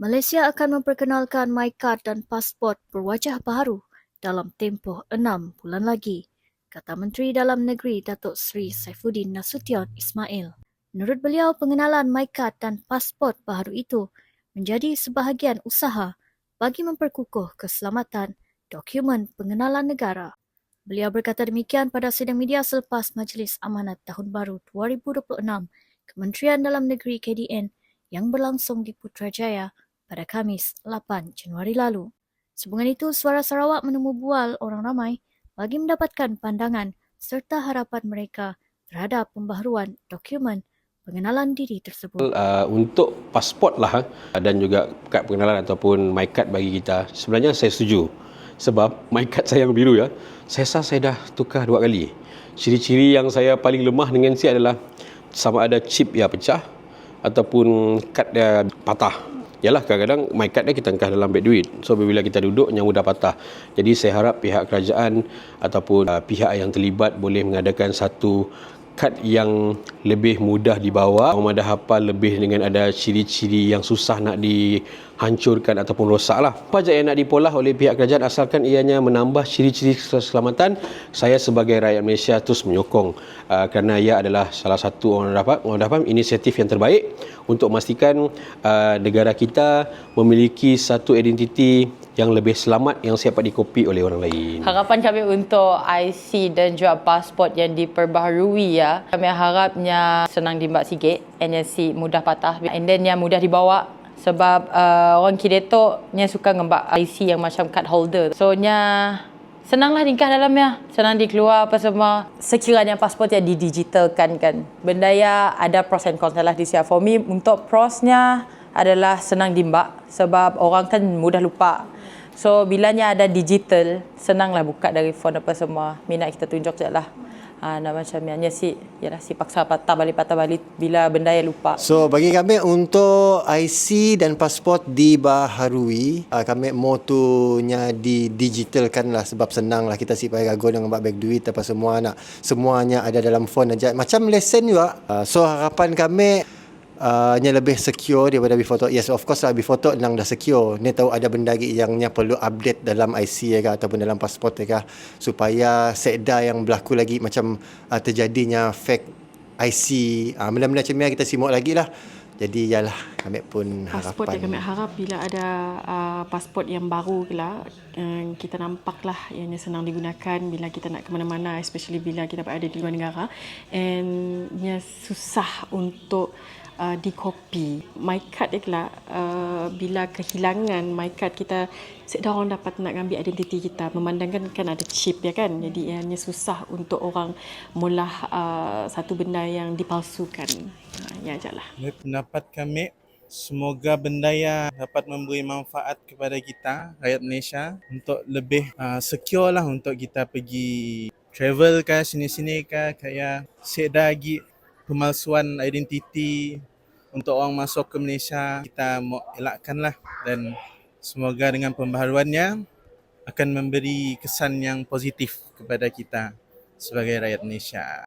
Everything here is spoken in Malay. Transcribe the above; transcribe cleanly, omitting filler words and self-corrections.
Malaysia akan memperkenalkan MyKad dan pasport berwajah baru dalam tempoh 6 bulan lagi, kata Menteri Dalam Negeri Datuk Seri Saifuddin Nasution Ismail. Menurut beliau, pengenalan MyKad dan pasport baru itu menjadi sebahagian usaha bagi memperkukuh keselamatan dokumen pengenalan negara. Beliau berkata demikian pada sidang media selepas Majlis Amanat Tahun Baru 2026 Kementerian Dalam Negeri KDN yang berlangsung di Putrajaya pada Khamis 8 Januari lalu. Sehubungan itu, Suara Sarawak menemu bual orang ramai bagi mendapatkan pandangan serta harapan mereka terhadap pembaharuan dokumen pengenalan diri tersebut. Untuk pasport lah dan juga kad pengenalan ataupun MyKad bagi kita, sebenarnya saya setuju. Sebab MyKad saya yang biru ya, saya rasa saya dah tukar 2 kali. Ciri-ciri yang saya paling lemah dengan si adalah sama ada chip yang pecah ataupun kad dia patah. Yalah, kadang-kadang MyKad dia kita angkat dalam beg duit. So bila kita duduk yang mudah patah. Jadi saya harap pihak kerajaan ataupun pihak yang terlibat boleh mengadakan satu kad yang lebih mudah dibawa, mudah hafal, lebih dengan ada ciri-ciri yang susah nak dihancurkan ataupun rosak lah. Apa saja yang nak dipolah oleh pihak kerajaan asalkan ianya menambah ciri-ciri keselamatan, saya sebagai rakyat Malaysia terus menyokong kerana ia adalah salah satu orang dapat inisiatif yang terbaik untuk memastikan negara kita memiliki satu identiti yang lebih selamat yang siap dikopi oleh orang lain. Harapan kami untuk IC dan juga pasport yang diperbaharui ya. Kami harapnya senang dimbak sikit, NSC mudah patah and then yang mudah dibawa sebab orang Kidetok nya suka ngembak IC yang macam card holder. So nya senanglah ringkas dalamnya, senang dikeluar apa semua. Sekiranya pasport yang didigitalkan kan. Benda ya ada pros and cons lah di sini. For me untuk prosnya adalah senang dimbak sebab orang kan mudah lupa. So bilanya ada digital, senanglah buka dari phone apa semua. Minat kita tunjuk je lah. Nak macam ni si, yalah si paksa patah balik bila benda yang lupa. So bagi kami untuk IC dan pasport dibaharui, kami motonya didigitalkan lah sebab senang lah kita si payah gago dengan beg duit apa semua nak semuanya ada dalam phone aja. Macam lesen juga. So harapan kami nya lebih secure daripada Bifoto. Yes, of course lah Bifoto nang dah secure. Ni tahu ada benda lagi yang nya perlu update dalam IC ya ataupun dalam pasport ya supaya sekda yang berlaku lagi macam terjadinya fake IC. Benda-benda macam ni kita simak lagi lah. Jadi yalah kami pun pasport harapan. Yang kami harap bila ada pasport yang baru lah, kita nampaklah ianya senang digunakan bila kita nak ke mana-mana, especially bila kita berada di luar negara, and nya susah untuk dikopi. MyKad dia bila kehilangan MyKad kita, sedar orang dapat nak ambil identiti kita, memandangkan kan ada chip ya kan, jadi ianya susah untuk orang mulah satu benda yang dipalsukan. Ya ajalah. Pendapat kami, semoga benda yang dapat memberi manfaat kepada kita, rakyat Malaysia, untuk lebih secure lah untuk kita pergi travel ke sini-sini ke, kayak sedar lagi pemalsuan identiti untuk orang masuk ke Malaysia, kita mau elakkan lah, dan semoga dengan pembaharuannya akan memberi kesan yang positif kepada kita sebagai rakyat Malaysia.